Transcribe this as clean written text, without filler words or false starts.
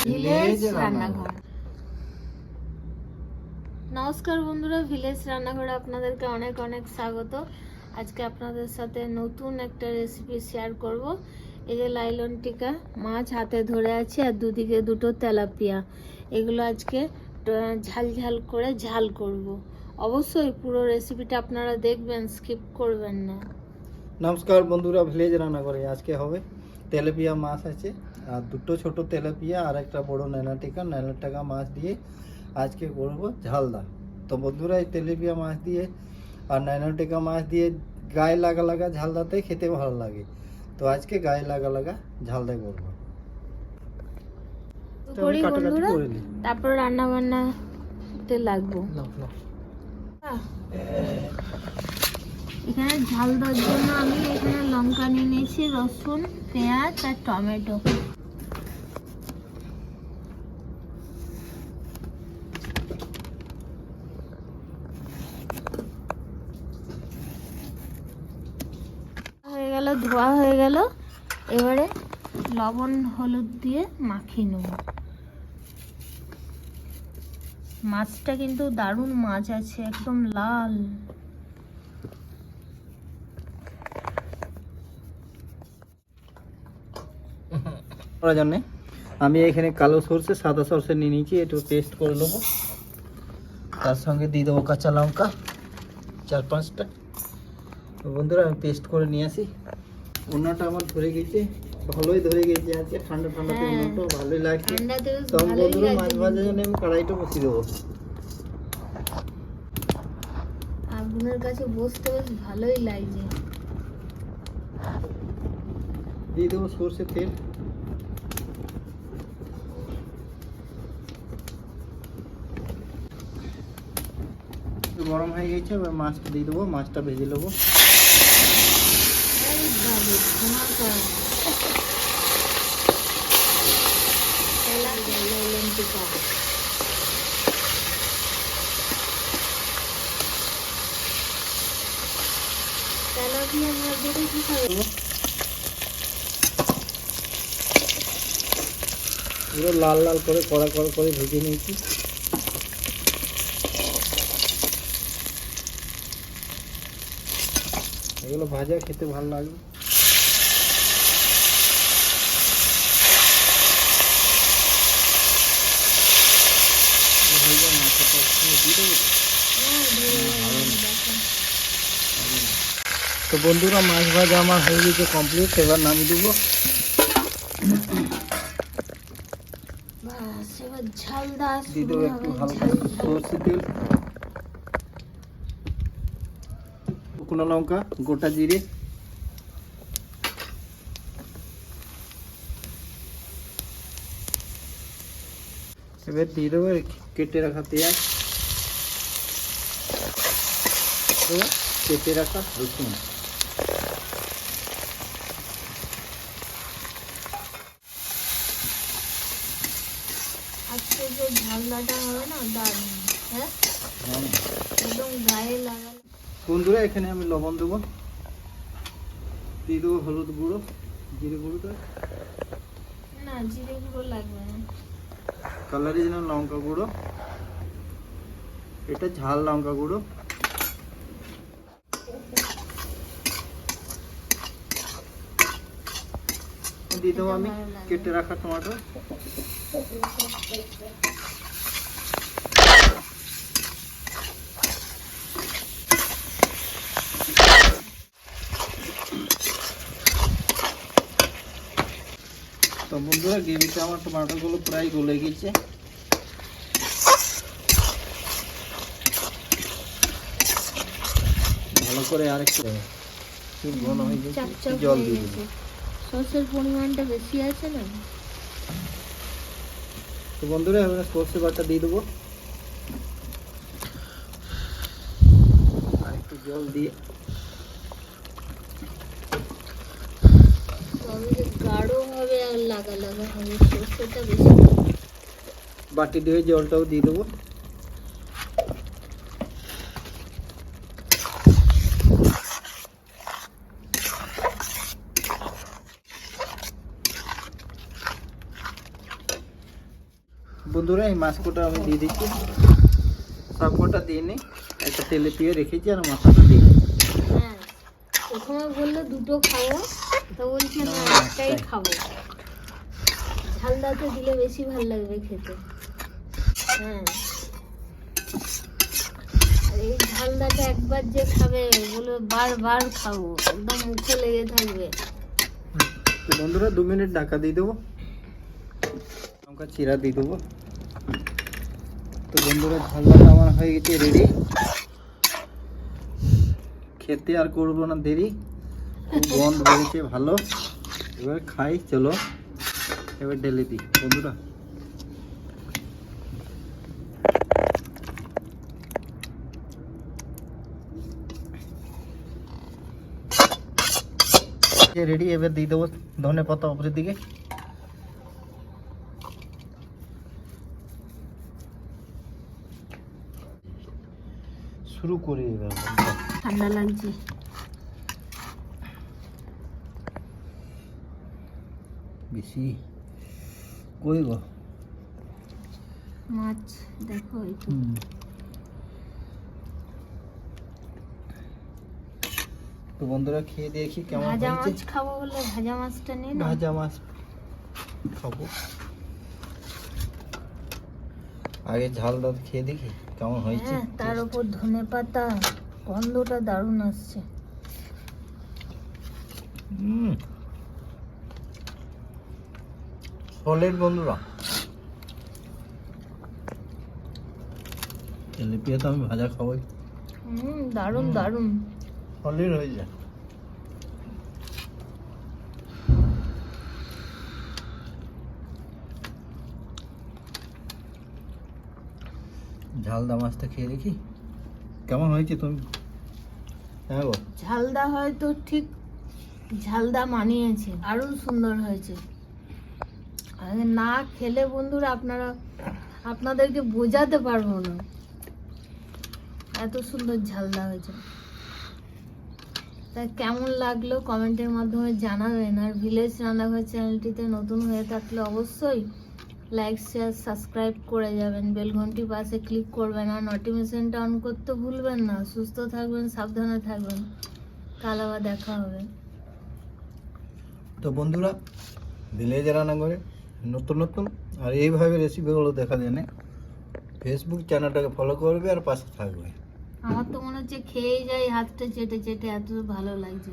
Village রান্নাঘর। নমস্কার বন্ধুরা, ভিলেজ রান্নাঘরে আপনাদেরকে অনেক অনেক স্বাগত। আজকে আপনাদের সাথে নতুন একটা রেসিপি শেয়ার করব। এই যে লাইলন টিকা মাছ হাতে ধরে আছে আর দুদিকে দুটো তেলাপিয়া, এগুলো আজকে ঝাল ঝাল করে ঝাল করব। অবশ্যই পুরো রেসিপিটা আপনারা দেখবেন, স্কিপ করবেন না। নমস্কার বন্ধুরা, ভিলেজ রান্নাঘরে আজকে হবে তেলাপিয়া মাছ আছে আর দুটো ছোট তেলাপিয়া আর একটা বড় নয়না মাছ দিয়ে আজকে করব ঝালদা। তো বন্ধুরা, এই তেলাপিয়া মাছ দিয়ে আর নয়না মাছ দিয়ে গায়ে লাগা লাগা ঝালদাতে খেতে ভালো লাগে। তো আজকে গায়ে লাগা লাগা ঝালদা করবো। তারপর রান্না বান্নাতে লাগবো। এখানে ঝাল দেওয়ার জন্য আমি এখানে লঙ্কা নিয়ে নিয়েছি, রসুন, পেঁয়াজ আর টমেটো। হয়ে গেল, ধোয়া হয়ে গেল। এবারে লবণ হলুদ দিয়ে মাখিয়ে নেব। মাছটা কিন্তু দারুণ মাছ আছে, একদম লাল। করার জন্য আমি এখানে কালো সরষে সাদা সরষে নিয়ে নিয়েছি, একটু পেস্ট করে নেবো। তার সঙ্গে দিয়ে দেবো কাঁচা লঙ্কা 4-5টা। বন্ধুরা, আমি পেস্ট করে নিয়ে আসি। উন্নাটা আমার ধরে গেছে, ভালোই ধরে গেছে। আজকে ঠান্ডা ঠান্ডাতে উন্নাটা ভালোই লাগছে। তো বন্ধুরা, মাছ ভাজার জন্য আমি কড়াইটা বসিয়ে দেবো। আগুনের কাছে বসতে বেশ ভালোই লাগছে। দিয়ে দেবো সরষের তেল। গরম হয়ে গেছে, এবার মাছটা দিয়ে দেবো। মাছটা ভেজে নেবো। পুরো লাল লাল করে কড়া করে ভেজে নিয়েছি। এগুলো ভাজা খেতে ভালো লাগবে। তো বন্ধুরা, মাছ ভাজা আমার হয়ে গেছে কমপ্লিট। এবার নামিয়ে দেবো। দিয়ে দেবো একটু হালকা সরষে তেল, শুকনো লঙ্কা, গোটা জিরে, এবার দিয়ে দেবো কেটে রাখা পেঁয়াজ, কেটে রাখা রসুন। আজকে যে ঝালদাটা হবে না, দারুণ। হ্যাঁ, একদম গায়ে লাগা। বন্ধুরা, এখানে আমি লবণ দেবো, দিয়ে দেবো হলুদ গুঁড়ো, জিরে গুঁড়োটা না, জিরে গুঁড়ো লাগবে না। কালারের জন্য লঙ্কা গুঁড়ো, এটা ঝাল লঙ্কা গুঁড়ো। দিয়ে দেবো আমি কেটে রাখা টমেটো। তো বন্ধুরা, গ্রেভিতে আমার টমেটোগুলো প্রায় গলে গেছে। ভালো করে আরেকটু ঘন হয়ে গেছে, জল দিয়ে দেবো। সরষের পরিমাণটা বেশি আছে না। তো বন্ধুরা, এবার সরষে বাটা দিয়ে দেবো আর একটু জল দিয়ে। গাঢ় হবে আর লাগা লাগা হবে, সরষেটা বেশি। বাটি দিয়ে জলটাও দিয়ে দেবো। বন্ধুরা এই মাছ কোটা আমি দিয়ে দিচ্ছি, সব কোটা দিয়ে নিই, একটা তেলে দিয়ে রেখেছি আর মাথাটা দিয়ে। হ্যাঁ, প্রথমে বললো দুটো খাবো, তো বলছে না একটাই খাবো, ঝালদাতে দিলে বেশি ভালো লাগবে খেতে। হ্যাঁ, আর এই ঝালদাটা একবার যে খাবে বলবে বারবার খাবো, একদম মুখে লেগে থাকবে। তো বন্ধুরা 2 মিনিট ঢাকা দিয়ে দেবো, লঙ্কা চিরা দিয়ে দেবো। তো বন্ধুরা ঝালদাটা আমার হয়ে গেছে রেডি, খেতে আর করবো না দেরি, খুব গন্ধ বেরিয়েছে ভালো। এবার খাই, চলো এবার ঢেলে দিই বন্ধুরা। রেডি, এবার দিয়ে দেবো ধনে পাতা উপরের দিকে। শুরু করি এবার বন্ধুরা। ঠান্ডা লাগছে। বেশি কই গো মাছ দেখো এই তো। তো বন্ধুরা খেয়ে দেখি কেমন ভাজা মাছ হয়েছে। খাবো বলে ভাজা মাছটা নিয়ে না। ভাজা মাছ খাবো, আগে ঝাল দাঁত খেয়ে দেখি কেমন হয়েছে। হ্যাঁ, তার উপর ধনে পাতা, গন্ধটা দারুণ আসছে। সলিড বন্ধুরা, তেলাপিয়া তো আমি ভাজা খাবোই, দারুণ দারুণ। সলিড হয়ে যায়। ঝালদা মাছটা খেয়ে দেখি কেমন হয়েছে তুমি। হ্যাঁ গো, ঝালদা হয়তো ঠিক ঝালদা মানিয়েছে, আরো সুন্দর হয়েছে। আগে না খেলে বন্ধুরা আপনাদেরকে বোঝাতে পারবো না, এত সুন্দর ঝালদা হয়েছে। তা কেমন লাগলো কমেন্টের মাধ্যমে জানাবেন। আর ভিলেজ রান্নাঘর চ্যানেলটিতে নতুন হয়ে থাকলে অবশ্যই লাইক শেয়ার সাবস্ক্রাইব করে যাবেন, বেল ঘন্টি পাশে ক্লিক করবেন, আর নোটিফিকেশনটা অন করতে ভুলবেন না। সুস্থ থাকবেন, সাবধানে থাকবেন, কাল আবার দেখা হবে। তো বন্ধুরা ভিলেজ রান্নাঘরে নতুন নতুন আর এইভাবে রেসিপিগুলো দেখা জানে ফেসবুক চ্যানেলটাকে ফলো করবে আর পাশে থাকবে। আমার তো মনে হচ্ছে খেয়ে যাই হাতটা চেটে চেটে, এত ভালো লাগছে।